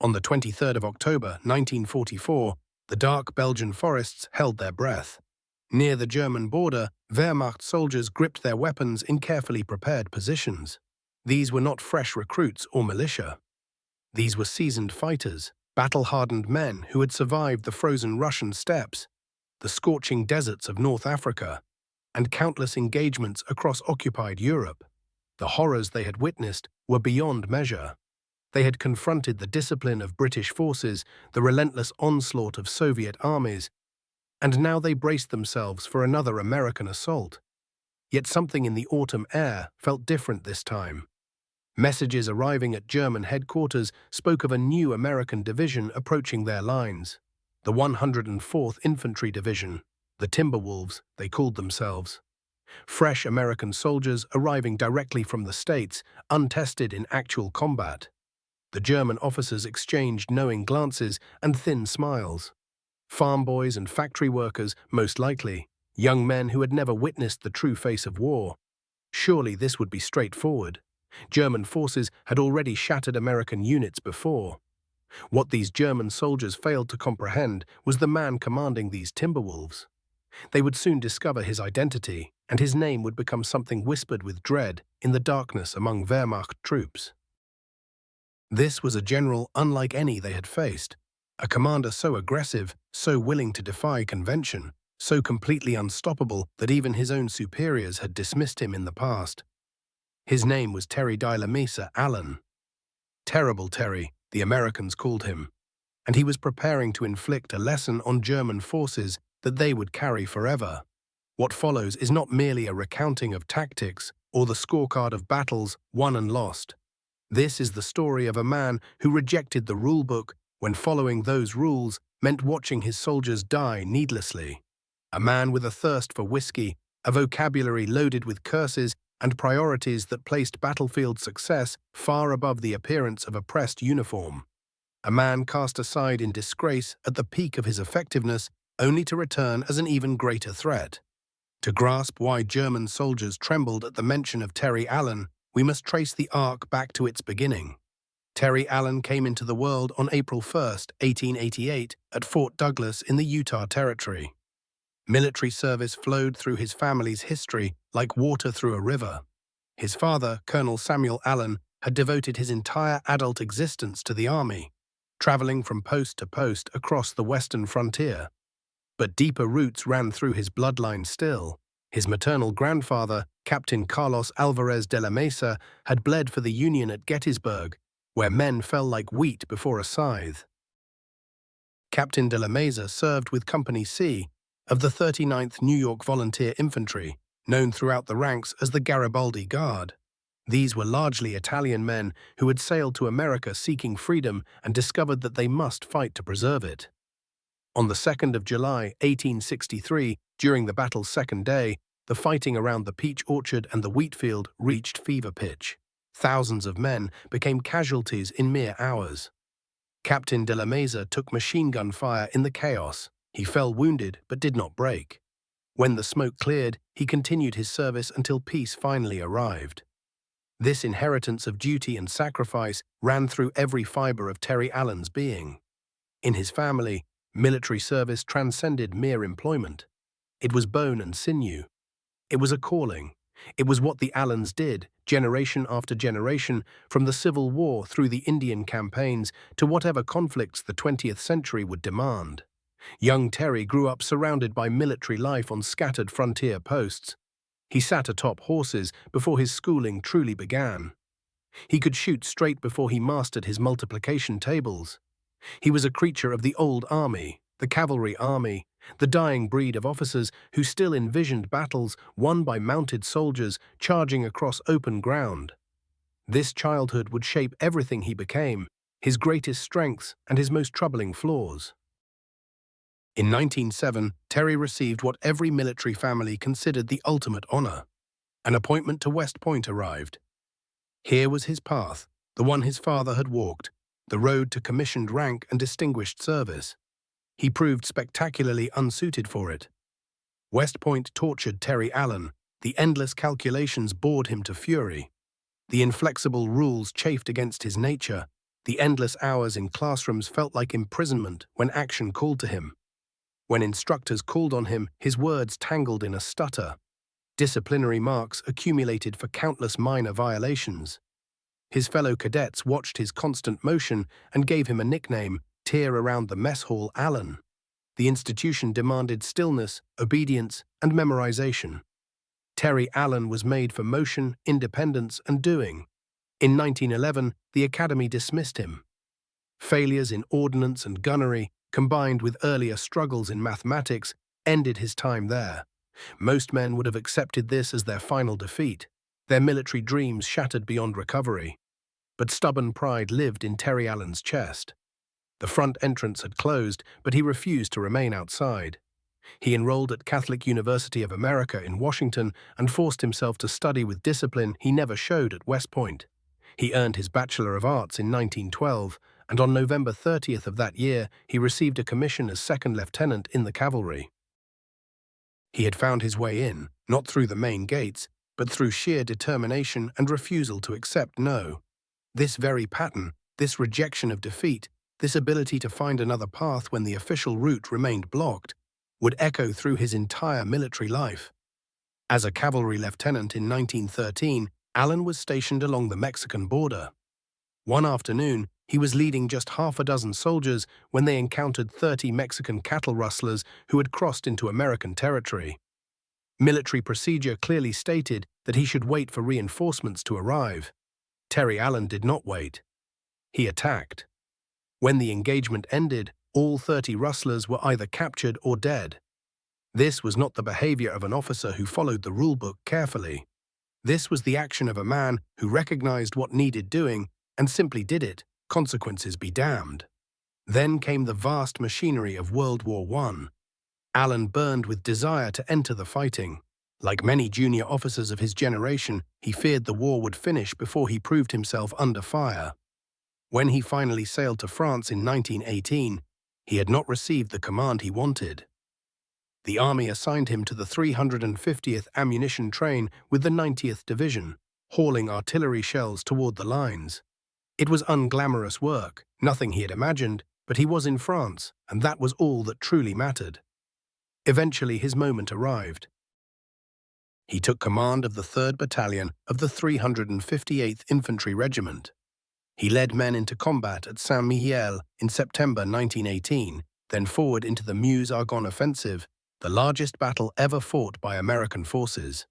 On the 23rd of October, 1944, the dark Belgian forests held their breath. Near the German border, Wehrmacht soldiers gripped their weapons in carefully prepared positions. These were not fresh recruits or militia. These were seasoned fighters, battle-hardened men who had survived the frozen Russian steppes, the scorching deserts of North Africa, and countless engagements across occupied Europe. The horrors they had witnessed were beyond measure. They had confronted the discipline of British forces, the relentless onslaught of Soviet armies, and now they braced themselves for another American assault. Yet something in the autumn air felt different this time. Messages arriving at German headquarters spoke of a new American division approaching their lines. The 104th Infantry Division, the Timberwolves, they called themselves. Fresh American soldiers arriving directly from the States, untested in actual combat. The German officers exchanged knowing glances and thin smiles. Farm boys and factory workers, most likely, young men who had never witnessed the true face of war. Surely this would be straightforward. German forces had already shattered American units before. What these German soldiers failed to comprehend was the man commanding these Timberwolves. They would soon discover his identity, and his name would become something whispered with dread in the darkness among Wehrmacht troops. This was a general unlike any they had faced, a commander so aggressive, so willing to defy convention, so completely unstoppable that even his own superiors had dismissed him in the past. His name was Terry de la Mesa Allen. Terrible Terry, the Americans called him, and he was preparing to inflict a lesson on German forces that they would carry forever. What follows is not merely a recounting of tactics or the scorecard of battles won and lost. This is the story of a man who rejected the rulebook when following those rules meant watching his soldiers die needlessly. A man with a thirst for whiskey, a vocabulary loaded with curses, and priorities that placed battlefield success far above the appearance of a pressed uniform. A man cast aside in disgrace at the peak of his effectiveness, only to return as an even greater threat. To grasp why German soldiers trembled at the mention of Terry Allen, we must trace the arc back to its beginning. Terry Allen came into the world on April 1, 1888, at Fort Douglas in the Utah Territory. Military service flowed through his family's history like water through a river. His father, Colonel Samuel Allen, had devoted his entire adult existence to the army, traveling from post to post across the western frontier. But deeper roots ran through his bloodline still. His maternal grandfather, Captain Carlos Alvarez de la Mesa, had bled for the Union at Gettysburg, where men fell like wheat before a scythe. Captain de la Mesa served with Company C of the 39th New York Volunteer Infantry, known throughout the ranks as the Garibaldi Guard. These were largely Italian men who had sailed to America seeking freedom and discovered that they must fight to preserve it. On the 2nd of July, 1863, during the battle's second day, the fighting around the peach orchard and the wheat field reached fever pitch. Thousands of men became casualties in mere hours. Captain de la Mesa took machine gun fire in the chaos. He fell wounded but did not break. When the smoke cleared, he continued his service until peace finally arrived. This inheritance of duty and sacrifice ran through every fiber of Terry Allen's being. In his family, military service transcended mere employment. It was bone and sinew. It was a calling. It was what the Allens did, generation after generation, from the Civil War through the Indian campaigns to whatever conflicts the 20th century would demand. Young Terry grew up surrounded by military life on scattered frontier posts. He sat atop horses before his schooling truly began. He could shoot straight before he mastered his multiplication tables. He was a creature of the old army, the cavalry army, the dying breed of officers who still envisioned battles won by mounted soldiers charging across open ground. This childhood would shape everything he became, his greatest strengths and his most troubling flaws. In 1907, Terry received what every military family considered the ultimate honor. An appointment to West Point arrived. Here was his path, the one his father had walked, the road to commissioned rank and distinguished service. He proved spectacularly unsuited for it. West Point tortured Terry Allen. The endless calculations bored him to fury. The inflexible rules chafed against his nature. The endless hours in classrooms felt like imprisonment when action called to him. When instructors called on him, his words tangled in a stutter. Disciplinary marks accumulated for countless minor violations. His fellow cadets watched his constant motion and gave him a nickname, Tear Around the Mess Hall Allen. The institution demanded stillness, obedience, and memorization. Terry Allen was made for motion, independence, and doing. In 1911, the Academy dismissed him. Failures in ordnance and gunnery, combined with earlier struggles in mathematics, ended his time there. Most men would have accepted this as their final defeat, their military dreams shattered beyond recovery. But stubborn pride lived in Terry Allen's chest. The front entrance had closed, but he refused to remain outside. He enrolled at Catholic University of America in Washington and forced himself to study with discipline he never showed at West Point. He earned his Bachelor of Arts in 1912, and on November 30th of that year, he received a commission as second lieutenant in the cavalry. He had found his way in, not through the main gates, but through sheer determination and refusal to accept no. This very pattern, this rejection of defeat, this ability to find another path when the official route remained blocked, would echo through his entire military life. As a cavalry lieutenant in 1913, Allen was stationed along the Mexican border. One afternoon, he was leading just half a dozen soldiers when they encountered 30 Mexican cattle rustlers who had crossed into American territory. Military procedure clearly stated that he should wait for reinforcements to arrive. Terry Allen did not wait. He attacked. When the engagement ended, all 30 rustlers were either captured or dead. This was not the behavior of an officer who followed the rulebook carefully. This was the action of a man who recognized what needed doing and simply did it, consequences be damned. Then came the vast machinery of World War I. Allen burned with desire to enter the fighting. Like many junior officers of his generation, he feared the war would finish before he proved himself under fire. When he finally sailed to France in 1918, he had not received the command he wanted. The Army assigned him to the 350th Ammunition Train with the 90th Division, hauling artillery shells toward the lines. It was unglamorous work, nothing he had imagined, but he was in France, and that was all that truly mattered. Eventually his moment arrived. He took command of the 3rd Battalion of the 358th Infantry Regiment. He led men into combat at Saint-Mihiel in September 1918, then forward into the Meuse-Argonne offensive, the largest battle ever fought by American forces.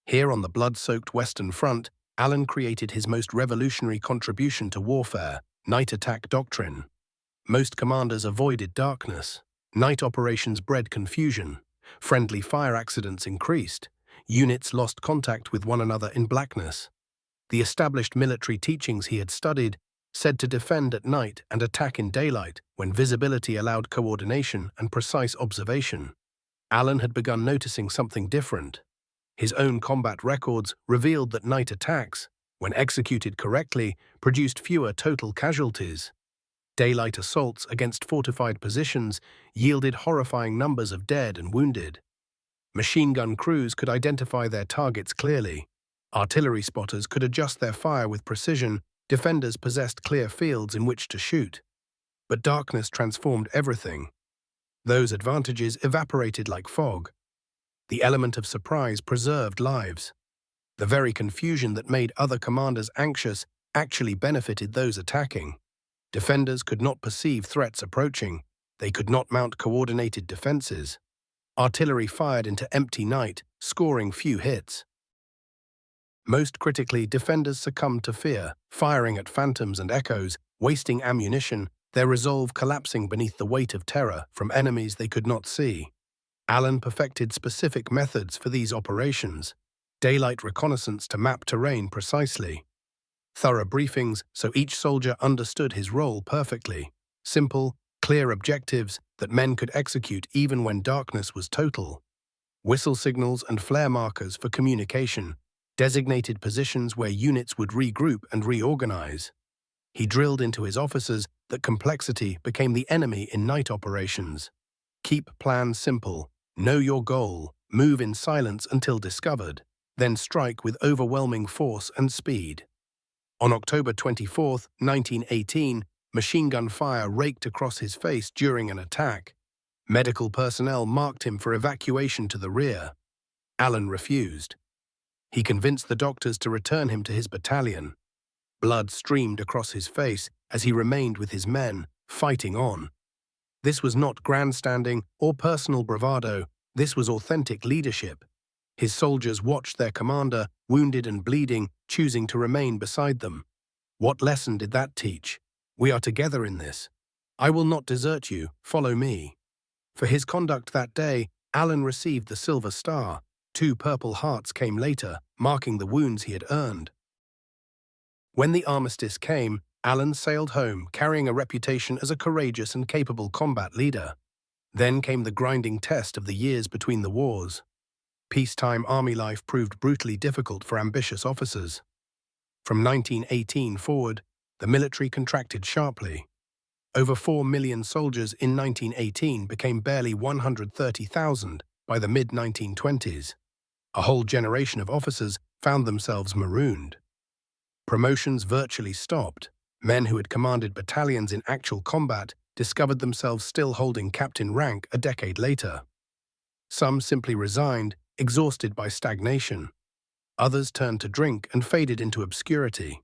Here on the blood-soaked Western Front, Allen created his most revolutionary contribution to warfare, night attack doctrine. Most commanders avoided darkness. Night operations bred confusion. Friendly fire accidents increased. Units lost contact with one another in blackness. The established military teachings he had studied said to defend at night and attack in daylight when visibility allowed coordination and precise observation. Allen had begun noticing something different. His own combat records revealed that night attacks, when executed correctly, produced fewer total casualties. Daylight assaults against fortified positions yielded horrifying numbers of dead and wounded. Machine gun crews could identify their targets clearly. Artillery spotters could adjust their fire with precision. Defenders possessed clear fields in which to shoot. But darkness transformed everything. Those advantages evaporated like fog. The element of surprise preserved lives. The very confusion that made other commanders anxious actually benefited those attacking. Defenders could not perceive threats approaching. They could not mount coordinated defenses. Artillery fired into empty night, scoring few hits. Most critically, defenders succumbed to fear, firing at phantoms and echoes, wasting ammunition, their resolve collapsing beneath the weight of terror from enemies they could not see. Allen perfected specific methods for these operations. Daylight reconnaissance to map terrain precisely. Thorough briefings so each soldier understood his role perfectly. Simple, clear objectives that men could execute even when darkness was total. Whistle signals and flare markers for communication, designated positions where units would regroup and reorganize. He drilled into his officers that complexity became the enemy in night operations. Keep plans simple, know your goal, move in silence until discovered, then strike with overwhelming force and speed. On October 24, 1918, machine gun fire raked across his face during an attack. Medical personnel marked him for evacuation to the rear. Allen refused. He convinced the doctors to return him to his battalion. Blood streamed across his face as he remained with his men, fighting on. This was not grandstanding or personal bravado, this was authentic leadership. His soldiers watched their commander, wounded and bleeding, choosing to remain beside them. What lesson did that teach? We are together in this. I will not desert you, follow me. For his conduct that day, Allen received the Silver Star. 2 Purple Hearts came later, marking the wounds he had earned. When the armistice came, Allen sailed home, carrying a reputation as a courageous and capable combat leader. Then came the grinding test of the years between the wars. Peacetime army life proved brutally difficult for ambitious officers. From 1918 forward, the military contracted sharply. Over 4 million soldiers in 1918 became barely 130,000 by the mid-1920s. A whole generation of officers found themselves marooned. Promotions virtually stopped. Men who had commanded battalions in actual combat discovered themselves still holding captain rank a decade later. Some simply resigned, exhausted by stagnation. Others turned to drink and faded into obscurity.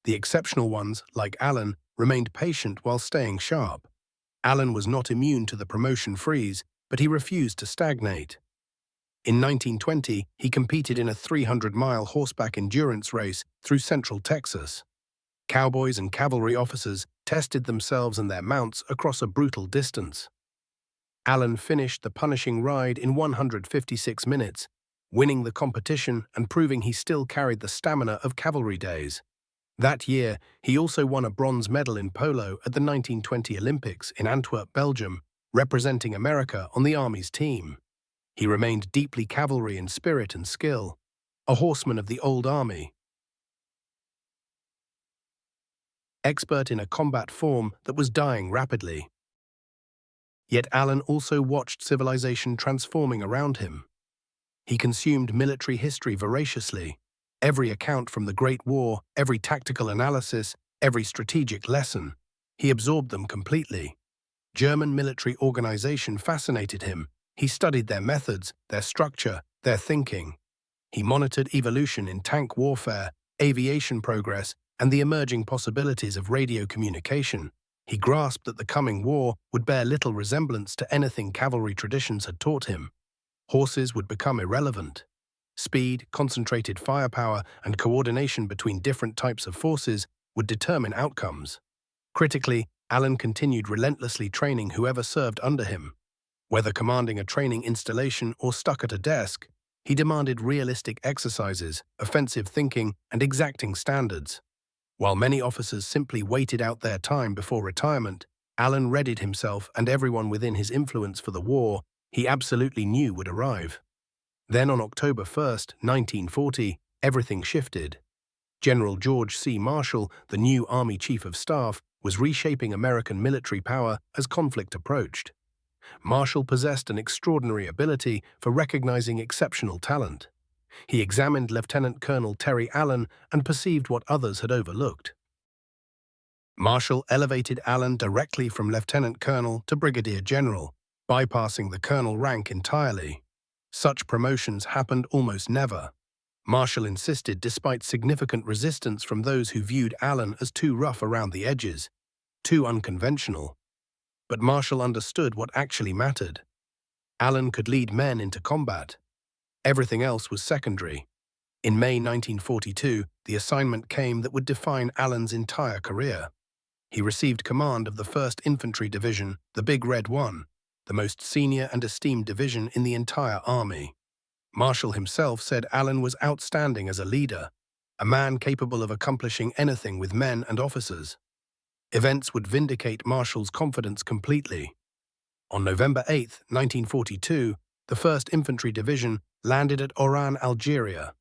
The exceptional ones, like Allen, remained patient while staying sharp. Allen was not immune to the promotion freeze, but he refused to stagnate. In 1920, he competed in a 300-mile horseback endurance race through central Texas. Cowboys and cavalry officers tested themselves and their mounts across a brutal distance. Allen finished the punishing ride in 156 minutes, winning the competition and proving he still carried the stamina of cavalry days. That year, he also won a bronze medal in polo at the 1920 Olympics in Antwerp, Belgium, representing America on the Army's team. He remained deeply cavalry in spirit and skill, a horseman of the old Army. Expert in a combat form that was dying rapidly. Yet Allen also watched civilization transforming around him. He consumed military history voraciously. Every account from the Great War, every tactical analysis, every strategic lesson, he absorbed them completely. German military organization fascinated him. He studied their methods, their structure, their thinking. He monitored evolution in tank warfare, aviation progress, and the emerging possibilities of radio communication. He grasped that the coming war would bear little resemblance to anything cavalry traditions had taught him. Horses would become irrelevant. Speed, concentrated firepower, and coordination between different types of forces would determine outcomes. Critically, Allen continued relentlessly training whoever served under him. Whether commanding a training installation or stuck at a desk, he demanded realistic exercises, offensive thinking, and exacting standards. While many officers simply waited out their time before retirement, Allen readied himself and everyone within his influence for the war he absolutely knew would arrive. Then on October 1, 1940, everything shifted. General George C. Marshall, the new Army Chief of Staff, was reshaping American military power as conflict approached. Marshall possessed an extraordinary ability for recognizing exceptional talent. He examined Lieutenant Colonel Terry Allen and perceived what others had overlooked. Marshall elevated Allen directly from lieutenant colonel to brigadier general, bypassing the colonel rank entirely. Such promotions happened almost never. Marshall insisted despite significant resistance from those who viewed Allen as too rough around the edges, too unconventional. But Marshall understood what actually mattered. Allen could lead men into combat. Everything else was secondary. In May 1942, the assignment came that would define Allen's entire career. He received command of the 1st Infantry Division, the Big Red One, the most senior and esteemed division in the entire Army. Marshall himself said Allen was outstanding as a leader, a man capable of accomplishing anything with men and officers. Events would vindicate Marshall's confidence completely. On November 8, 1942, the 1st Infantry Division landed at Oran, Algeria,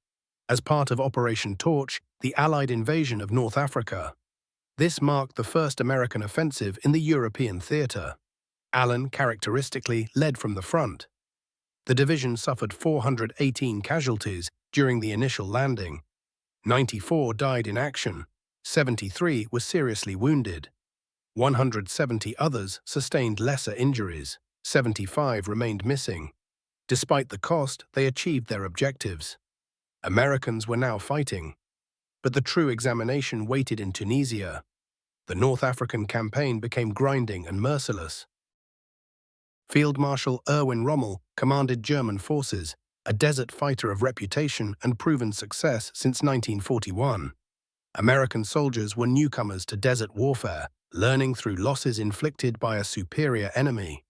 as part of Operation Torch, the Allied invasion of North Africa. This marked the first American offensive in the European theater. Allen characteristically led from the front. The division suffered 418 casualties during the initial landing. 94 died in action, 73 were seriously wounded, 170 others sustained lesser injuries, 75 remained missing. Despite the cost, they achieved their objectives. Americans were now fighting. But the true examination waited in Tunisia. The North African campaign became grinding and merciless. Field Marshal Erwin Rommel commanded German forces, a desert fighter of reputation and proven success since 1941. American soldiers were newcomers to desert warfare, learning through losses inflicted by a superior enemy.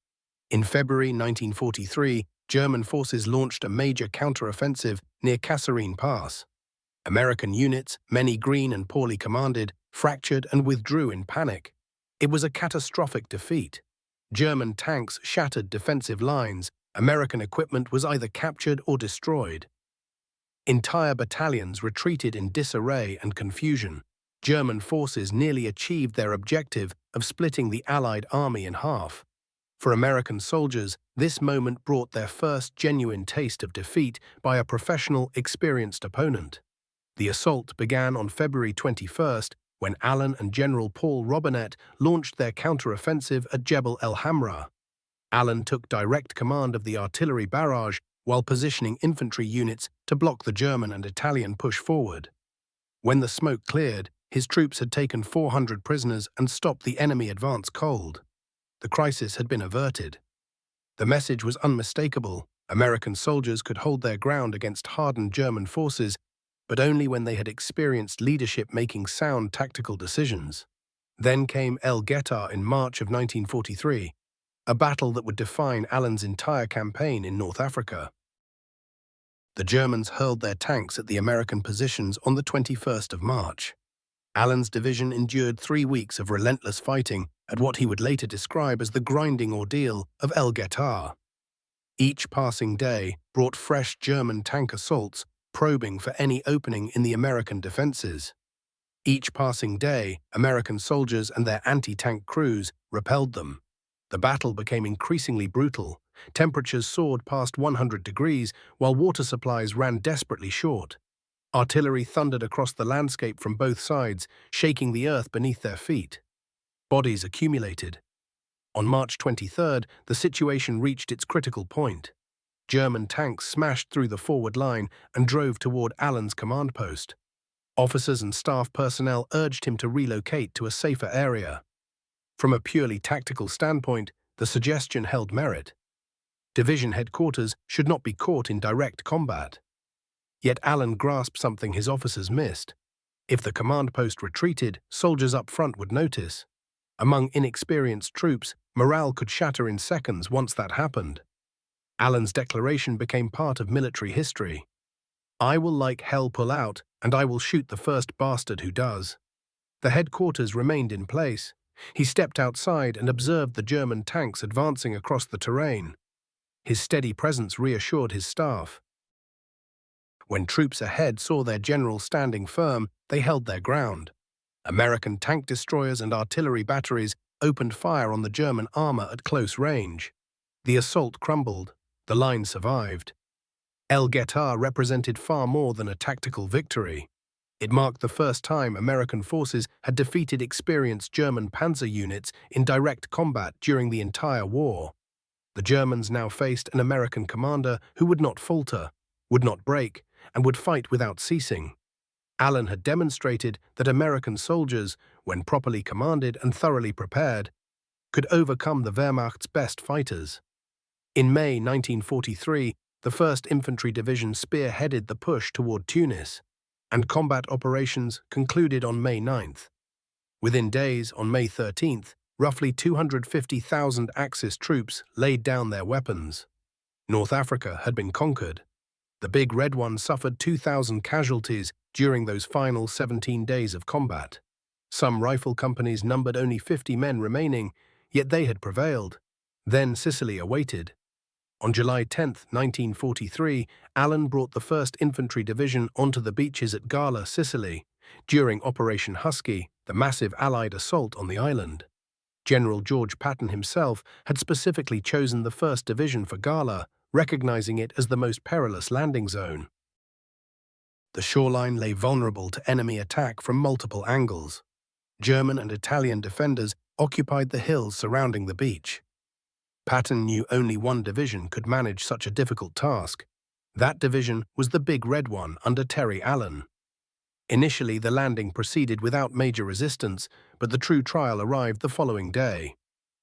In February 1943, German forces launched a major counteroffensive near Kasserine Pass. American units, many green and poorly commanded, fractured and withdrew in panic. It was a catastrophic defeat. German tanks shattered defensive lines. American equipment was either captured or destroyed. Entire battalions retreated in disarray and confusion. German forces nearly achieved their objective of splitting the Allied army in half. For American soldiers, this moment brought their first genuine taste of defeat by a professional, experienced opponent. The assault began on February 21st, when Allen and General Paul Robinette launched their counteroffensive at Jebel el Hamra. Allen took direct command of the artillery barrage while positioning infantry units to block the German and Italian push forward. When the smoke cleared, his troops had taken 400 prisoners and stopped the enemy advance cold. The crisis had been averted. The message was unmistakable. American soldiers could hold their ground against hardened German forces, but only when they had experienced leadership making sound tactical decisions. Then came El Getar in March of 1943, a battle that would define Allen's entire campaign in North Africa. The Germans hurled their tanks at the American positions on the 21st of March. Allen's division endured 3 weeks of relentless fighting at what he would later describe as the grinding ordeal of El Getar. Each passing day brought fresh German tank assaults, probing for any opening in the American defenses. Each passing day, American soldiers and their anti-tank crews repelled them. The battle became increasingly brutal. Temperatures soared past 100 degrees, while water supplies ran desperately short. Artillery thundered across the landscape from both sides, shaking the earth beneath their feet. Bodies accumulated. On March 23rd, the situation reached its critical point. German tanks smashed through the forward line and drove toward Allen's command post. Officers and staff personnel urged him to relocate to a safer area. From a purely tactical standpoint, the suggestion held merit. Division headquarters should not be caught in direct combat. Yet Allen grasped something his officers missed. If the command post retreated, soldiers up front would notice. Among inexperienced troops, morale could shatter in seconds once that happened. Allen's declaration became part of military history. "I will like hell pull out, and I will shoot the first bastard who does." The headquarters remained in place. He stepped outside and observed the German tanks advancing across the terrain. His steady presence reassured his staff. When troops ahead saw their general standing firm, they held their ground. American tank destroyers and artillery batteries opened fire on the German armor at close range. The assault crumbled. The line survived. El Getar represented far more than a tactical victory. It marked the first time American forces had defeated experienced German panzer units in direct combat during the entire war. The Germans now faced an American commander who would not falter, would not break, and would fight without ceasing. Allen had demonstrated that American soldiers, when properly commanded and thoroughly prepared, could overcome the Wehrmacht's best fighters. In May 1943, the 1st Infantry Division spearheaded the push toward Tunis, and combat operations concluded on May 9th. Within days, on May 13th, roughly 250,000 Axis troops laid down their weapons. North Africa had been conquered. The Big Red One suffered 2,000 casualties during those final 17 days of combat. Some rifle companies numbered only 50 men remaining, yet they had prevailed. Then Sicily awaited. On July 10, 1943, Allen brought the 1st Infantry Division onto the beaches at Gala, Sicily, during Operation Husky, the massive Allied assault on the island. General George Patton himself had specifically chosen the 1st Division for Gala, recognizing it as the most perilous landing zone. The shoreline lay vulnerable to enemy attack from multiple angles. German and Italian defenders occupied the hills surrounding the beach. Patton knew only one division could manage such a difficult task. That division was the Big Red One under Terry Allen. Initially, the landing proceeded without major resistance, but the true trial arrived the following day.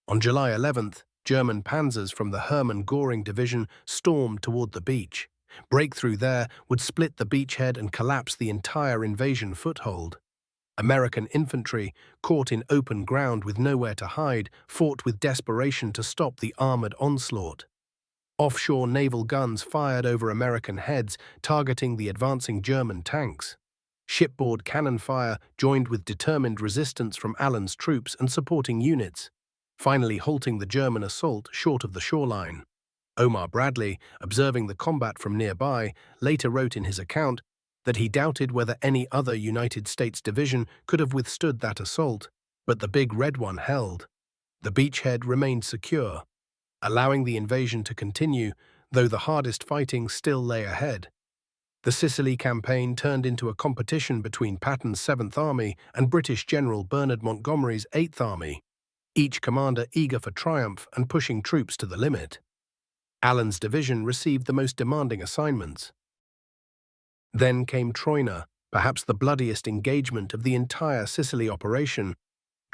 On July 11th, German panzers from the Hermann Göring division stormed toward the beach. Breakthrough there would split the beachhead and collapse the entire invasion foothold. American infantry, caught in open ground with nowhere to hide, fought with desperation to stop the armored onslaught. Offshore naval guns fired over American heads, targeting the advancing German tanks. Shipboard cannon fire joined with determined resistance from Allen's troops and supporting units, finally halting the German assault short of the shoreline. Omar Bradley, observing the combat from nearby, later wrote in his account that he doubted whether any other United States division could have withstood that assault, but the Big Red One held. The beachhead remained secure, allowing the invasion to continue, though the hardest fighting still lay ahead. The Sicily campaign turned into a competition between Patton's 7th Army and British General Bernard Montgomery's 8th Army, each commander eager for triumph and pushing troops to the limit. Allen's division received the most demanding assignments. Then came Troina, perhaps the bloodiest engagement of the entire Sicily operation.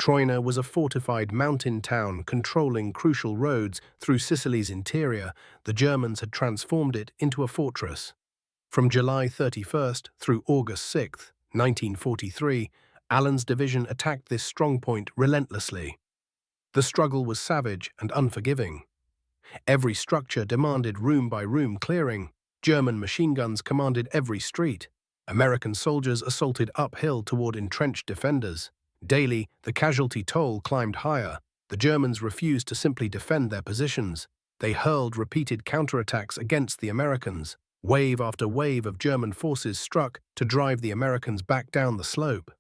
Troina was a fortified mountain town controlling crucial roads through Sicily's interior. The Germans had transformed it into a fortress. From July 31st through August 6, 1943, Allen's division attacked this strongpoint relentlessly. The struggle was savage and unforgiving. Every structure demanded room-by-room clearing. German machine guns commanded every street. American soldiers assaulted uphill toward entrenched defenders. Daily, the casualty toll climbed higher. The Germans refused to simply defend their positions. They hurled repeated counterattacks against the Americans. Wave after wave of German forces struck to drive the Americans back down the slope.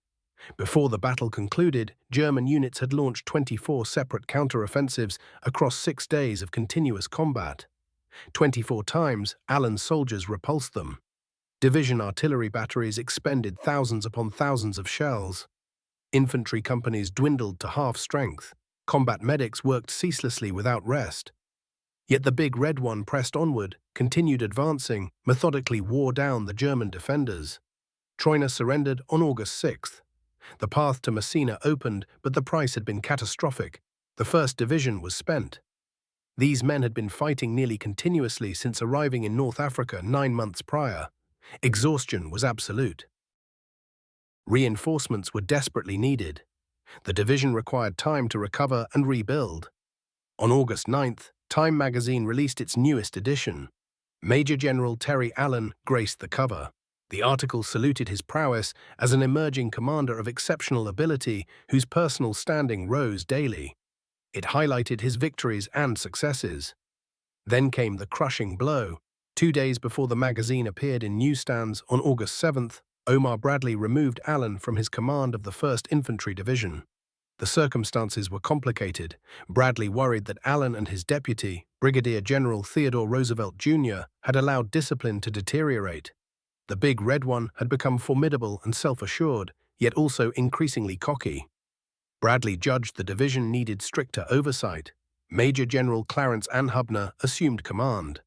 Before the battle concluded, German units had launched 24 separate counteroffensives across 6 days of continuous combat. 24 times, Allen's soldiers repulsed them. Division artillery batteries expended thousands upon thousands of shells. Infantry companies dwindled to half strength. Combat medics worked ceaselessly without rest. Yet the Big Red One pressed onward, continued advancing, methodically wore down the German defenders. Troina surrendered on August 6th. The path to Messina opened, but the price had been catastrophic. The 1st Division was spent. These men had been fighting nearly continuously since arriving in North Africa 9 months prior. Exhaustion was absolute. Reinforcements were desperately needed. The division required time to recover and rebuild. On August 9th, Time magazine released its newest edition. Major General Terry Allen graced the cover. The article saluted his prowess as an emerging commander of exceptional ability whose personal standing rose daily. It highlighted his victories and successes. Then came the crushing blow. 2 days before the magazine appeared in newsstands on August 7th, Omar Bradley removed Allen from his command of the 1st Infantry Division. The circumstances were complicated. Bradley worried that Allen and his deputy, Brigadier General Theodore Roosevelt Jr., had allowed discipline to deteriorate. The Big Red One had become formidable and self-assured, yet also increasingly cocky. Bradley judged the division needed stricter oversight. Major General Clarence Anhubner assumed command.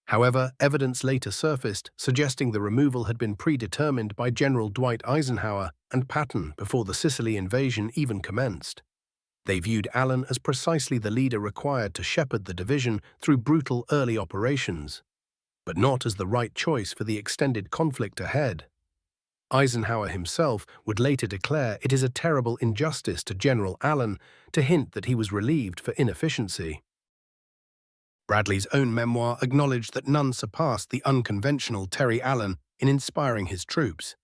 However, evidence later surfaced suggesting the removal had been predetermined by General Dwight Eisenhower and Patton before the Sicily invasion even commenced. They viewed Allen as precisely the leader required to shepherd the division through brutal early operations, but not as the right choice for the extended conflict ahead. Eisenhower himself would later declare it is a terrible injustice to General Allen to hint that he was relieved for inefficiency. Bradley's own memoir acknowledged that none surpassed the unconventional Terry Allen in inspiring his troops.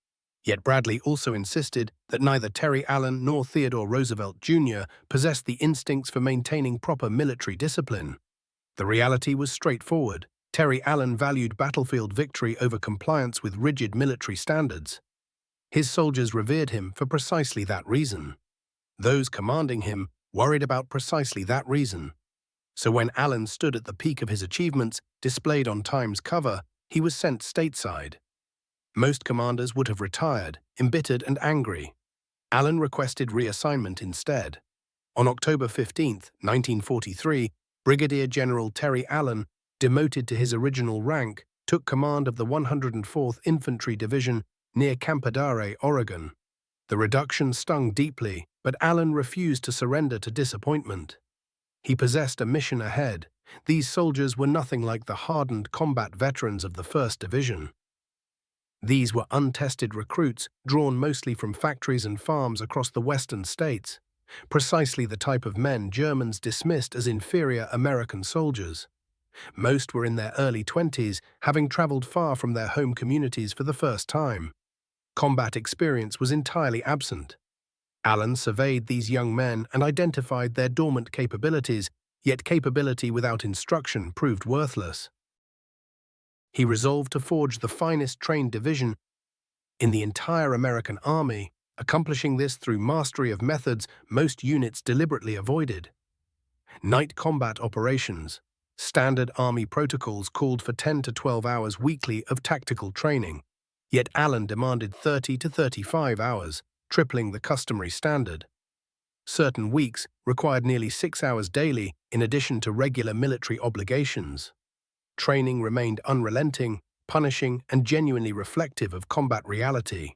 Yet Bradley also insisted that neither Terry Allen nor Theodore Roosevelt Jr. possessed the instincts for maintaining proper military discipline. The reality was straightforward. Terry Allen valued battlefield victory over compliance with rigid military standards. His soldiers revered him for precisely that reason. Those commanding him worried about precisely that reason. So when Allen stood at the peak of his achievements, displayed on Time's cover, he was sent stateside. Most commanders would have retired, embittered and angry. Allen requested reassignment instead. On October 15, 1943, Brigadier General Terry Allen, demoted to his original rank, took command of the 104th Infantry Division near Campadare, Oregon. The reduction stung deeply, but Allen refused to surrender to disappointment. He possessed a mission ahead. These soldiers were nothing like the hardened combat veterans of the 1st Division. These were untested recruits drawn mostly from factories and farms across the western states, precisely the type of men Germans dismissed as inferior American soldiers. Most were in their early 20s, having traveled far from their home communities for the first time. Combat experience was entirely absent. Allen surveyed these young men and identified their dormant capabilities, yet capability without instruction proved worthless. He resolved to forge the finest trained division in the entire American Army, accomplishing this through mastery of methods most units deliberately avoided. Night combat operations. Standard Army protocols called for 10 to 12 hours weekly of tactical training, yet Allen demanded 30 to 35 hours, tripling the customary standard. Certain weeks required nearly 6 hours daily in addition to regular military obligations. Training remained unrelenting, punishing, and genuinely reflective of combat reality.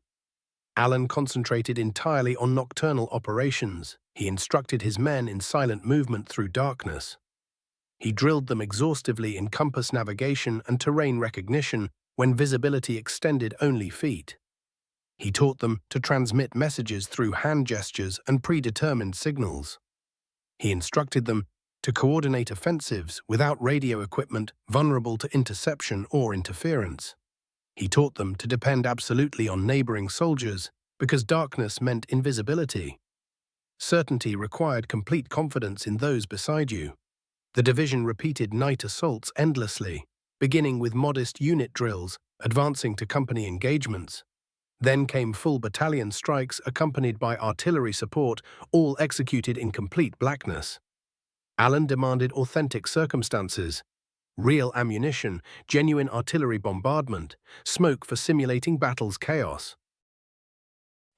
Allen concentrated entirely on nocturnal operations. He instructed his men in silent movement through darkness. He drilled them exhaustively in compass navigation and terrain recognition when visibility extended only feet. He taught them to transmit messages through hand gestures and predetermined signals. He instructed them to coordinate offensives without radio equipment vulnerable to interception or interference. He taught them to depend absolutely on neighboring soldiers because darkness meant invisibility. Certainty required complete confidence in those beside you. The division repeated night assaults endlessly, beginning with modest unit drills, advancing to company engagements. Then came full battalion strikes accompanied by artillery support, all executed in complete blackness. Allen demanded authentic circumstances, real ammunition, genuine artillery bombardment, smoke for simulating battle's chaos.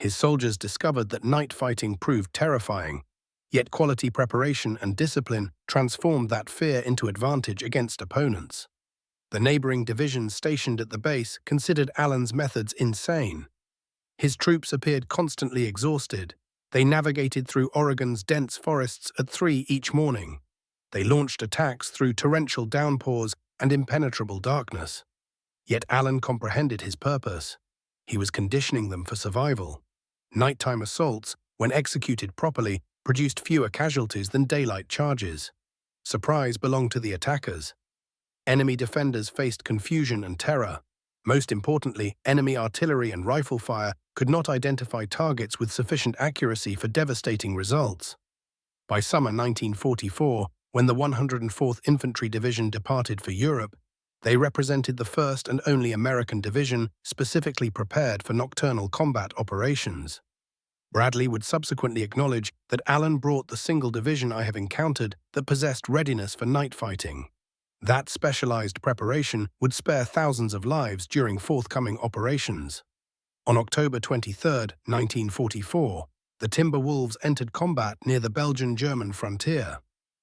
His soldiers discovered that night fighting proved terrifying, yet quality preparation and discipline transformed that fear into advantage against opponents. The neighboring divisions stationed at the base considered Allen's methods insane. His troops appeared constantly exhausted. They navigated through Oregon's dense forests at 3 each morning. They launched attacks through torrential downpours and impenetrable darkness. Yet Allen comprehended his purpose. He was conditioning them for survival. Nighttime assaults, when executed properly, produced fewer casualties than daylight charges. Surprise belonged to the attackers. Enemy defenders faced confusion and terror. Most importantly, enemy artillery and rifle fire could not identify targets with sufficient accuracy for devastating results. By summer 1944, when the 104th Infantry Division departed for Europe, they represented the first and only American division specifically prepared for nocturnal combat operations. Bradley would subsequently acknowledge that Allen brought the single division I have encountered that possessed readiness for night fighting. That specialized preparation would spare thousands of lives during forthcoming operations. On October 23, 1944, the Timberwolves entered combat near the Belgian-German frontier.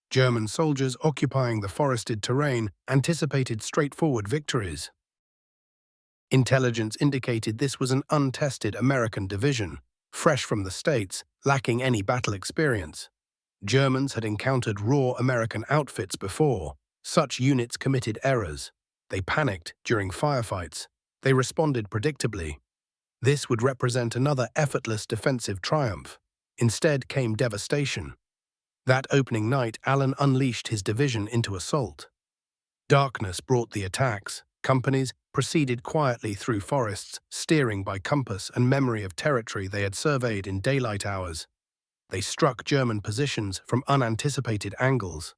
German soldiers occupying the forested terrain anticipated straightforward victories. Intelligence indicated this was an untested American division, fresh from the States, lacking any battle experience. Germans had encountered raw American outfits before. Such units committed errors. They panicked during firefights. They responded predictably. This would represent another effortless defensive triumph. Instead came devastation. That opening night, Allen unleashed his division into assault. Darkness brought the attacks. Companies proceeded quietly through forests, steering by compass and memory of territory they had surveyed in daylight hours. They struck German positions from unanticipated angles.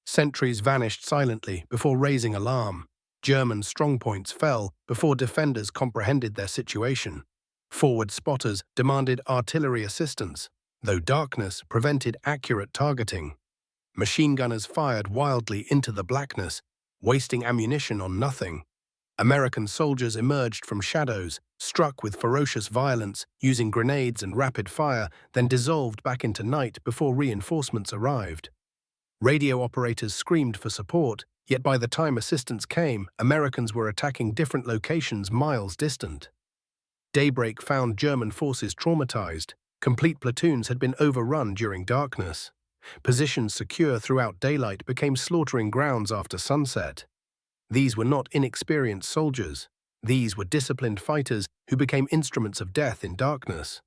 Sentries vanished silently before raising alarm. German strongpoints fell before defenders comprehended their situation. Forward spotters demanded artillery assistance, though darkness prevented accurate targeting. Machine gunners fired wildly into the blackness, wasting ammunition on nothing. American soldiers emerged from shadows, struck with ferocious violence, using grenades and rapid fire, then dissolved back into night before reinforcements arrived. Radio operators screamed for support, yet by the time assistance came, Americans were attacking different locations miles distant. Daybreak found German forces traumatized. Complete platoons had been overrun during darkness. Positions secure throughout daylight became slaughtering grounds after sunset. These were not inexperienced soldiers. These were disciplined fighters who became instruments of death in darkness.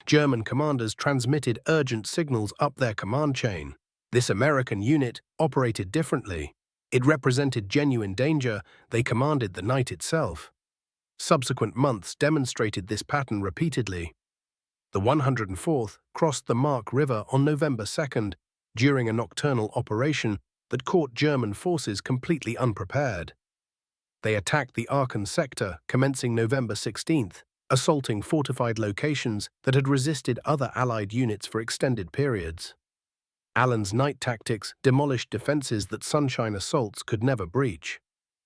German commanders transmitted urgent signals up their command chain. This American unit operated differently. It represented genuine danger. They commanded the night itself. Subsequent months demonstrated this pattern repeatedly. The 104th crossed the Mark River on November 2nd during a nocturnal operation that caught German forces completely unprepared. They attacked the Aachen sector commencing November 16th, assaulting fortified locations that had resisted other Allied units for extended periods. Allen's night tactics demolished defenses that sunshine assaults could never breach.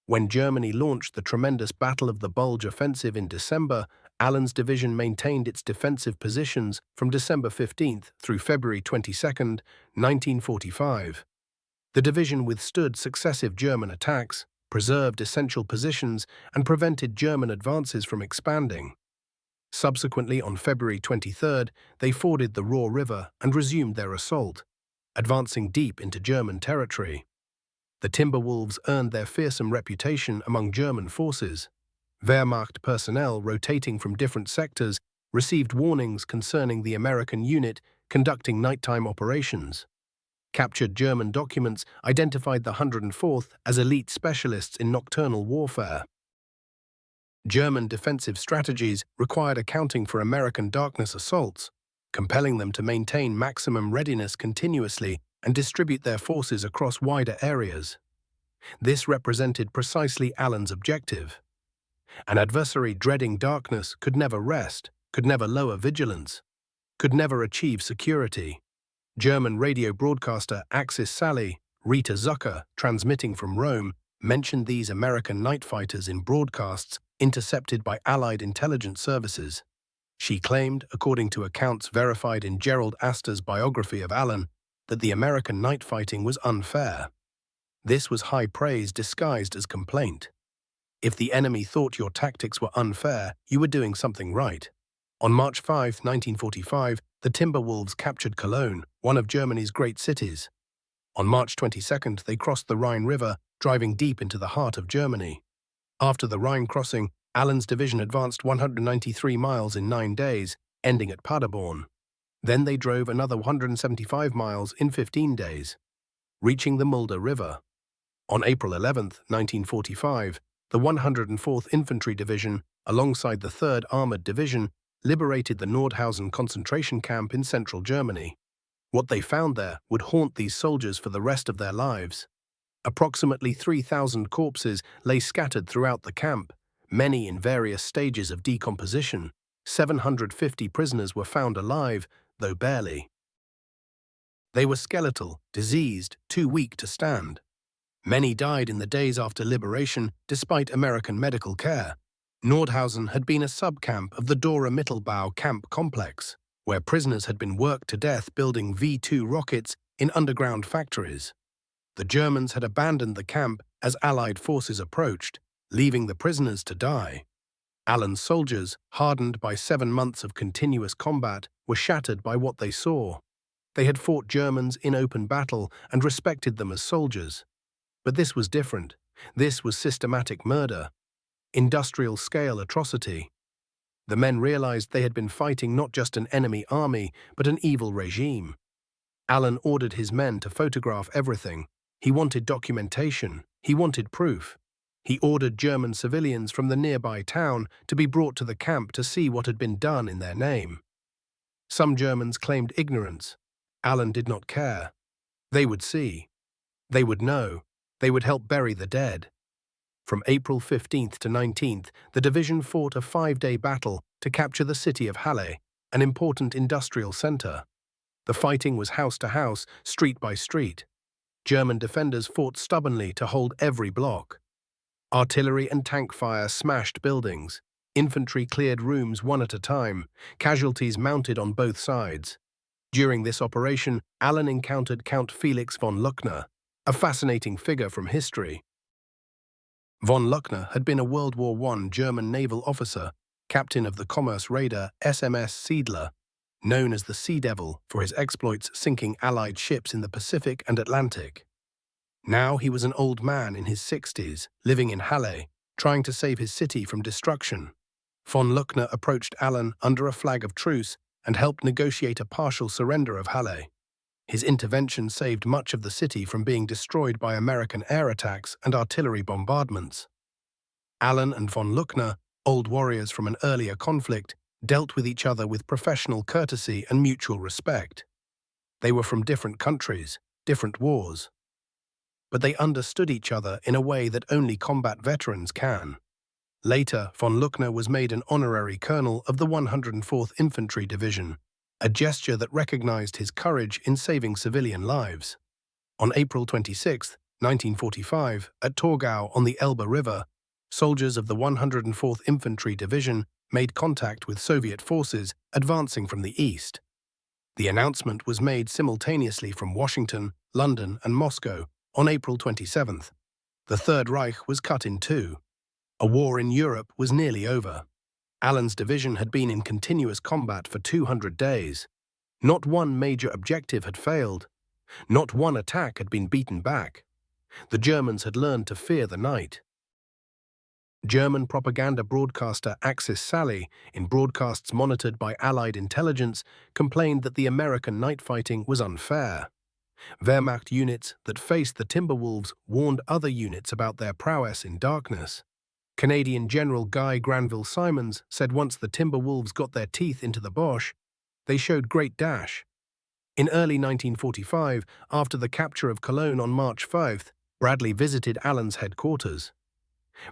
When Germany launched the tremendous Battle of the Bulge offensive in December, Allen's division maintained its defensive positions from December 15th through February 22nd, 1945. The division withstood successive German attacks, preserved essential positions, and prevented German advances from expanding. Subsequently, on February 23rd, they forded the Ruhr River and resumed their assault, advancing deep into German territory. The Timberwolves earned their fearsome reputation among German forces. Wehrmacht personnel rotating from different sectors received warnings concerning the American unit conducting nighttime operations. Captured German documents identified the 104th as elite specialists in nocturnal warfare. German defensive strategies required accounting for American darkness assaults, compelling them to maintain maximum readiness continuously and distribute their forces across wider areas. This represented precisely Allen's objective. An adversary dreading darkness could never rest, could never lower vigilance, could never achieve security. German radio broadcaster Axis Sally, Rita Zucker, transmitting from Rome, mentioned these American night fighters in broadcasts intercepted by Allied intelligence services. She claimed, according to accounts verified in Gerald Astor's biography of Allen, that the American night fighting was unfair. This was high praise disguised as complaint. If the enemy thought your tactics were unfair, you were doing something right. On March 5, 1945, the Timberwolves captured Cologne, one of Germany's great cities. On March 22nd, they crossed the Rhine River, driving deep into the heart of Germany. After the Rhine crossing, Allen's division advanced 193 miles in 9 days, ending at Paderborn. Then they drove another 175 miles in 15 days, reaching the Mulde River. On April 11, 1945, the 104th Infantry Division, alongside the 3rd Armored Division, liberated the Nordhausen concentration camp in central Germany. What they found there would haunt these soldiers for the rest of their lives. Approximately 3,000 corpses lay scattered throughout the camp, many in various stages of decomposition. 750 prisoners were found alive, though barely. They were skeletal, diseased, too weak to stand. Many died in the days after liberation, despite American medical care. Nordhausen had been a subcamp of the Dora Mittelbau camp complex, where prisoners had been worked to death building V-2 rockets in underground factories. The Germans had abandoned the camp as Allied forces approached, leaving the prisoners to die. Allen's soldiers, hardened by 7 months of continuous combat, were shattered by what they saw. They had fought Germans in open battle and respected them as soldiers. But this was different. This was systematic murder, industrial-scale atrocity. The men realized they had been fighting not just an enemy army, but an evil regime. Allen ordered his men to photograph everything. He wanted documentation. He wanted proof. He ordered German civilians from the nearby town to be brought to the camp to see what had been done in their name. Some Germans claimed ignorance. Allen did not care. They would see. They would know. They would help bury the dead. From April 15th to 19th, the division fought a 5-day battle to capture the city of Halle, an important industrial center. The fighting was house to house, street by street. German defenders fought stubbornly to hold every block. Artillery and tank fire smashed buildings. Infantry cleared rooms one at a time. Casualties mounted on both sides. During this operation, Allen encountered Count Felix von Luckner, a fascinating figure from history. Von Luckner had been a World War I German naval officer, captain of the commerce raider SMS Siedler, known as the Sea Devil for his exploits sinking Allied ships in the Pacific and Atlantic. Now he was an old man in his 60s, living in Halle, trying to save his city from destruction. Von Luckner approached Allen under a flag of truce and helped negotiate a partial surrender of Halle. His intervention saved much of the city from being destroyed by American air attacks and artillery bombardments. Allen and von Luckner, old warriors from an earlier conflict, dealt with each other with professional courtesy and mutual respect. They were from different countries, different wars, but they understood each other in a way that only combat veterans can. Later, von Luckner was made an honorary colonel of the 104th Infantry Division, a gesture that recognized his courage in saving civilian lives. On April 26, 1945, at Torgau on the Elbe River, soldiers of the 104th Infantry Division made contact with Soviet forces advancing from the east. The announcement was made simultaneously from Washington, London, and Moscow on April 27th. The Third Reich was cut in two. A war in Europe was nearly over. Allen's division had been in continuous combat for 200 days. Not one major objective had failed. Not one attack had been beaten back. The Germans had learned to fear the night. German propaganda broadcaster Axis Sally, in broadcasts monitored by Allied intelligence, complained that the American night fighting was unfair. Wehrmacht units that faced the Timberwolves warned other units about their prowess in darkness. Canadian General Guy Granville Simons said once the Timberwolves got their teeth into the Boche, they showed great dash. In early 1945, after the capture of Cologne on March 5th, Bradley visited Allen's headquarters.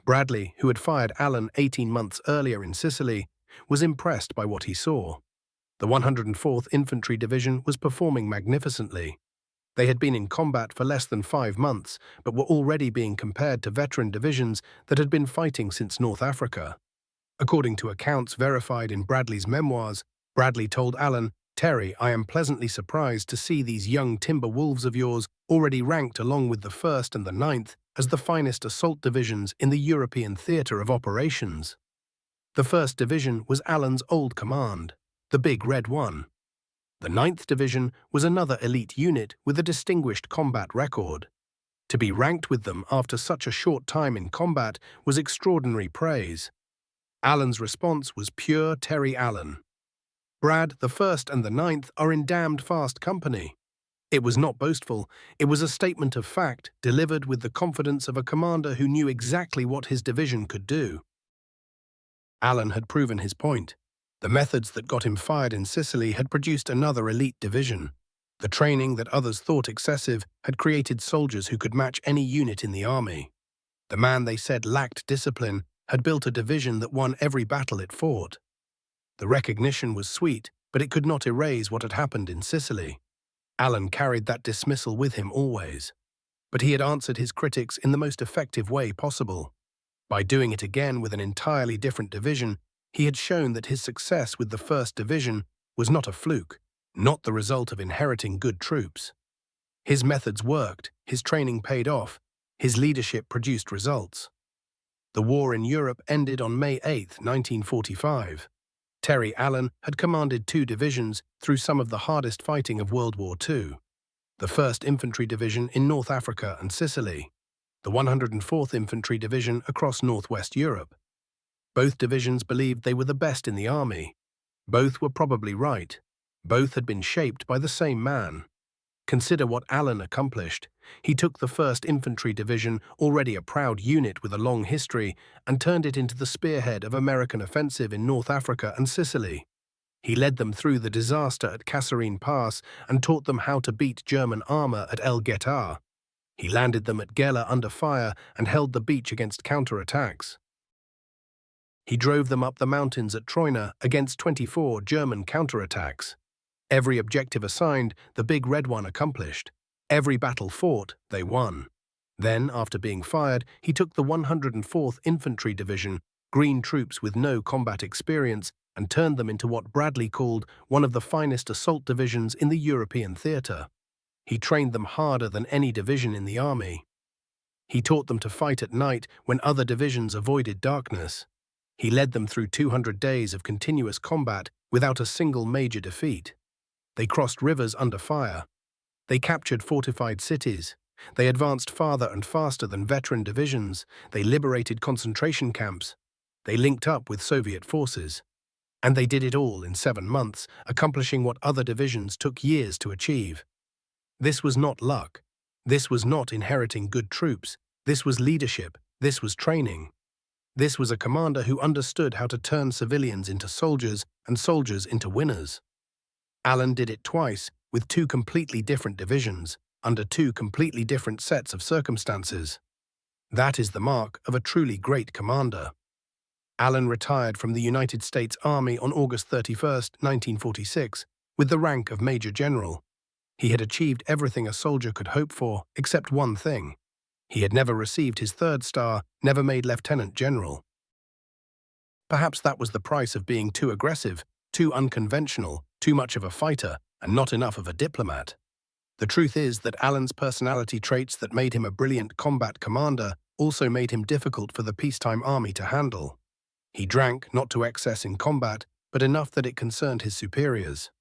Bradley, who had fired Allen 18 months earlier in Sicily, was impressed by what he saw. The 104th Infantry Division was performing magnificently. They had been in combat for less than 5 months, but were already being compared to veteran divisions that had been fighting since North Africa. According to accounts verified in Bradley's memoirs, Bradley told Allen, "Terry, I am pleasantly surprised to see these young timber wolves of yours already ranked along with the 1st and the 9th as the finest assault divisions in the European theatre of operations." The 1st Division was Allen's old command, the Big Red One. The 9th Division was another elite unit with a distinguished combat record. To be ranked with them after such a short time in combat was extraordinary praise. Allen's response was pure Terry Allen. "Brad, the 1st and the 9th are in damned fast company." It was not boastful, it was a statement of fact delivered with the confidence of a commander who knew exactly what his division could do. Allen had proven his point. The methods that got him fired in Sicily had produced another elite division. The training that others thought excessive had created soldiers who could match any unit in the army. The man they said lacked discipline had built a division that won every battle it fought. The recognition was sweet, but it could not erase what had happened in Sicily. Allen carried that dismissal with him always. But he had answered his critics in the most effective way possible. By doing it again with an entirely different division, he had shown that his success with the 1st Division was not a fluke, not the result of inheriting good troops. His methods worked, his training paid off, his leadership produced results. The war in Europe ended on May 8, 1945. Terry Allen had commanded 2 divisions through some of the hardest fighting of World War II. The 1st Infantry Division in North Africa and Sicily, the 104th Infantry Division across northwest Europe. Both divisions believed they were the best in the army. Both were probably right. Both had been shaped by the same man. Consider what Allen accomplished. He took the 1st Infantry Division, already a proud unit with a long history, and turned it into the spearhead of American offensive in North Africa and Sicily. He led them through the disaster at Kasserine Pass and taught them how to beat German armor at El Ghetar. He landed them at Gela under fire and held the beach against counterattacks. He drove them up the mountains at Troina against 24 German counterattacks. Every objective assigned, the Big Red One accomplished. Every battle fought, they won. Then, after being fired, he took the 104th Infantry Division, green troops with no combat experience, and turned them into what Bradley called one of the finest assault divisions in the European theatre. He trained them harder than any division in the army. He taught them to fight at night when other divisions avoided darkness. He led them through 200 days of continuous combat without a single major defeat. They crossed rivers under fire. They captured fortified cities. They advanced farther and faster than veteran divisions. They liberated concentration camps. They linked up with Soviet forces. And they did it all in 7 months, accomplishing what other divisions took years to achieve. This was not luck. This was not inheriting good troops. This was leadership. This was training. This was a commander who understood how to turn civilians into soldiers and soldiers into winners. Allen did it twice, with 2 completely different divisions, under 2 completely different sets of circumstances. That is the mark of a truly great commander. Allen retired from the United States Army on August 31, 1946, with the rank of Major General. He had achieved everything a soldier could hope for, except one thing. He had never received his 3rd star, never made Lieutenant General. Perhaps that was the price of being too aggressive, too unconventional, too much of a fighter, and not enough of a diplomat. The truth is that Allen's personality traits that made him a brilliant combat commander also made him difficult for the peacetime army to handle. He drank, not to excess in combat, but enough that it concerned his superiors.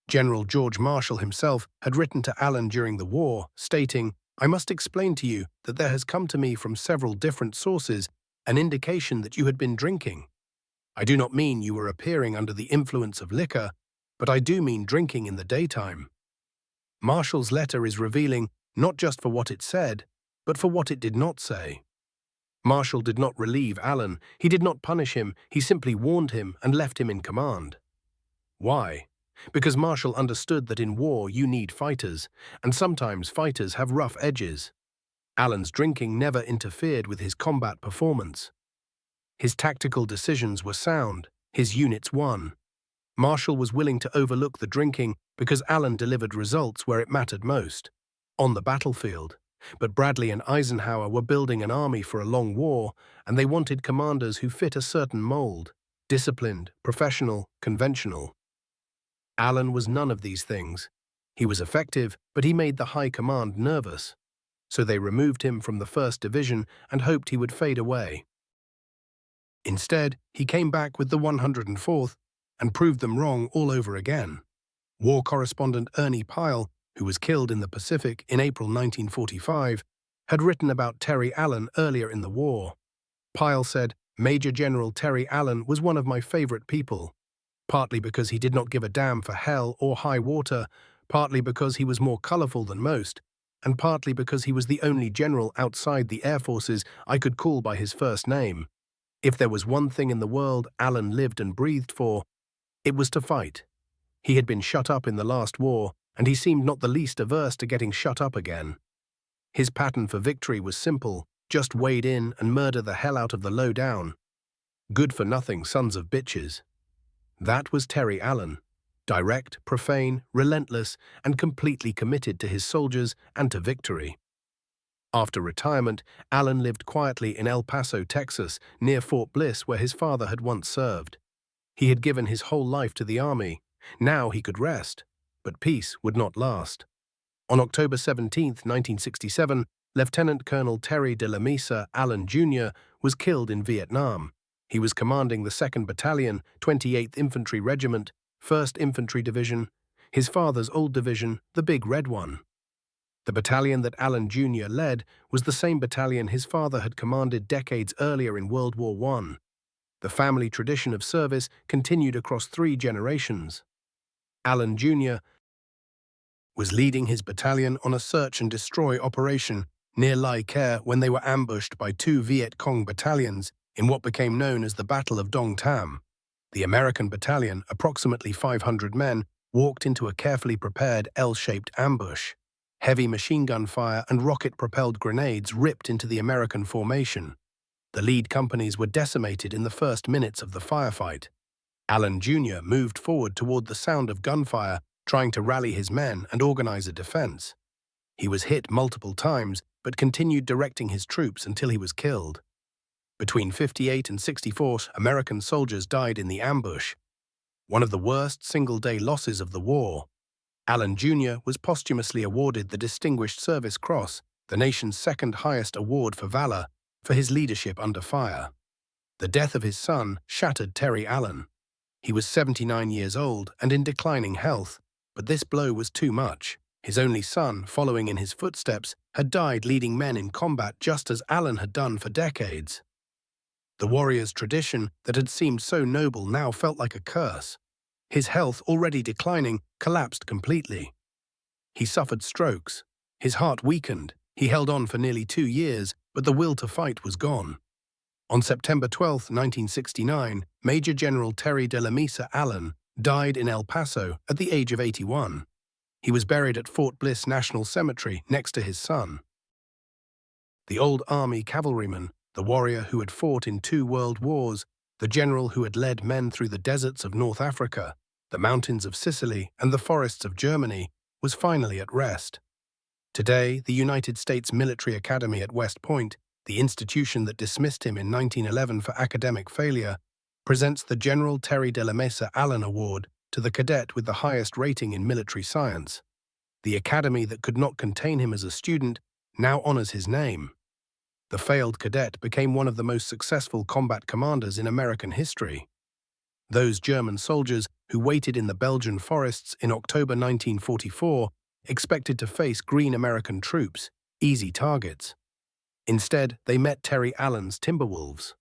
General George Marshall himself had written to Allen during the war, stating, "I must explain to you that there has come to me from several different sources an indication that you had been drinking. I do not mean you were appearing under the influence of liquor, but I do mean drinking in the daytime." Marshall's letter is revealing not just for what it said, but for what it did not say. Marshall did not relieve Allen, he did not punish him, he simply warned him and left him in command. Why? Because Marshall understood that in war you need fighters, and sometimes fighters have rough edges. Allen's drinking never interfered with his combat performance. His tactical decisions were sound, his units won. Marshall was willing to overlook the drinking because Allen delivered results where it mattered most, on the battlefield. But Bradley and Eisenhower were building an army for a long war, and they wanted commanders who fit a certain mold: disciplined, professional, conventional. Allen was none of these things. He was effective, but he made the high command nervous. So they removed him from the 1st Division and hoped he would fade away. Instead, he came back with the 104th and proved them wrong all over again. War correspondent Ernie Pyle, who was killed in the Pacific in April 1945, had written about Terry Allen earlier in the war. Pyle said, "Major General Terry Allen was one of my favorite people, partly because he did not give a damn for hell or high water, partly because he was more colorful than most, and partly because he was the only general outside the air forces I could call by his first name. If there was one thing in the world Allen lived and breathed for, it was to fight. He had been shut up in the last war, and he seemed not the least averse to getting shut up again. His pattern for victory was simple: just wade in and murder the hell out of the low-down. Good-for-nothing sons of bitches." That was Terry Allen. Direct, profane, relentless, and completely committed to his soldiers and to victory. After retirement, Allen lived quietly in El Paso, Texas, near Fort Bliss, where his father had once served. He had given his whole life to the army. Now he could rest. But peace would not last. On October 17, 1967, Lieutenant Colonel Terry de la Mesa Allen Jr. was killed in Vietnam. He was commanding the 2nd Battalion, 28th Infantry Regiment, 1st Infantry Division, his father's old division, the Big Red One. The battalion that Allen Jr. led was the same battalion his father had commanded decades earlier in World War I. The family tradition of service continued across 3 generations. Allen Jr. was leading his battalion on a search-and-destroy operation near Lai Kar when they were ambushed by 2 Viet Cong battalions in what became known as the Battle of Dong Tam. The American battalion, approximately 500 men, walked into a carefully prepared L-shaped ambush. Heavy machine gun fire and rocket-propelled grenades ripped into the American formation. The lead companies were decimated in the first minutes of the firefight. Allen Jr. moved forward toward the sound of gunfire, trying to rally his men and organize a defense. He was hit multiple times, but continued directing his troops until he was killed. Between 58 and 64, American soldiers died in the ambush, one of the worst single-day losses of the war. Allen Jr. was posthumously awarded the Distinguished Service Cross, the nation's second highest award for valor, for his leadership under fire. The death of his son shattered Terry Allen. He was 79 years old and in declining health, but this blow was too much. His only son, following in his footsteps, had died leading men in combat just as Allen had done for decades. The warrior's tradition that had seemed so noble now felt like a curse. His health, already declining, collapsed completely. He suffered strokes. His heart weakened. He held on for nearly 2 years, but the will to fight was gone. On September 12, 1969, Major General Terry de la Mesa Allen died in El Paso at the age of 81. He was buried at Fort Bliss National Cemetery next to his son. The old Army cavalryman, the warrior who had fought in 2 world wars, the general who had led men through the deserts of North Africa, the mountains of Sicily, and the forests of Germany, was finally at rest. Today, the United States Military Academy at West Point, the institution that dismissed him in 1911 for academic failure, presents the General Terry de la Mesa Allen Award to the cadet with the highest rating in military science. The academy that could not contain him as a student now honors his name. The failed cadet became one of the most successful combat commanders in American history. Those German soldiers who waited in the Belgian forests in October 1944 expected to face green American troops, easy targets. Instead, they met Terry Allen's Timberwolves.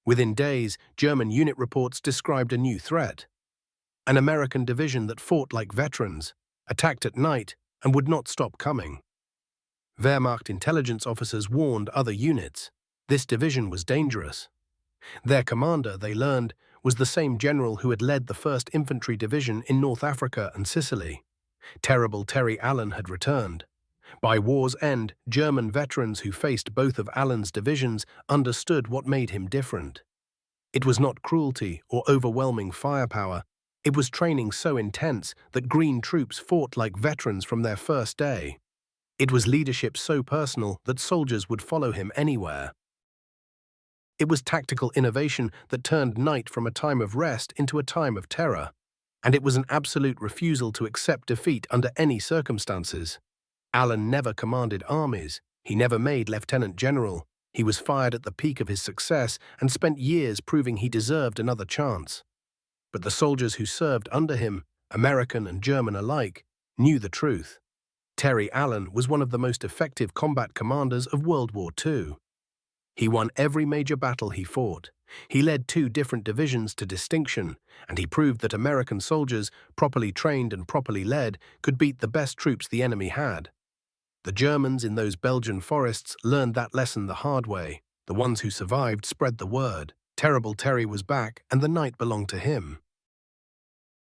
Within days, German unit reports described a new threat. An American division that fought like veterans, attacked at night, and would not stop coming. Wehrmacht intelligence officers warned other units. This division was dangerous. Their commander, they learned, was the same general who had led the 1st Infantry Division in North Africa and Sicily. Terrible Terry Allen had returned. By war's end, German veterans who faced both of Allen's divisions understood what made him different. It was not cruelty or overwhelming firepower. It was training so intense that green troops fought like veterans from their first day. It was leadership so personal that soldiers would follow him anywhere. It was tactical innovation that turned night from a time of rest into a time of terror. And it was an absolute refusal to accept defeat under any circumstances. Allen never commanded armies. He never made lieutenant general. He was fired at the peak of his success and spent years proving he deserved another chance. But the soldiers who served under him, American and German alike, knew the truth. Terry Allen was one of the most effective combat commanders of World War II. He won every major battle he fought. He led 2 different divisions to distinction, and he proved that American soldiers, properly trained and properly led, could beat the best troops the enemy had. The Germans in those Belgian forests learned that lesson the hard way. The ones who survived spread the word. Terrible Terry was back, and the night belonged to him.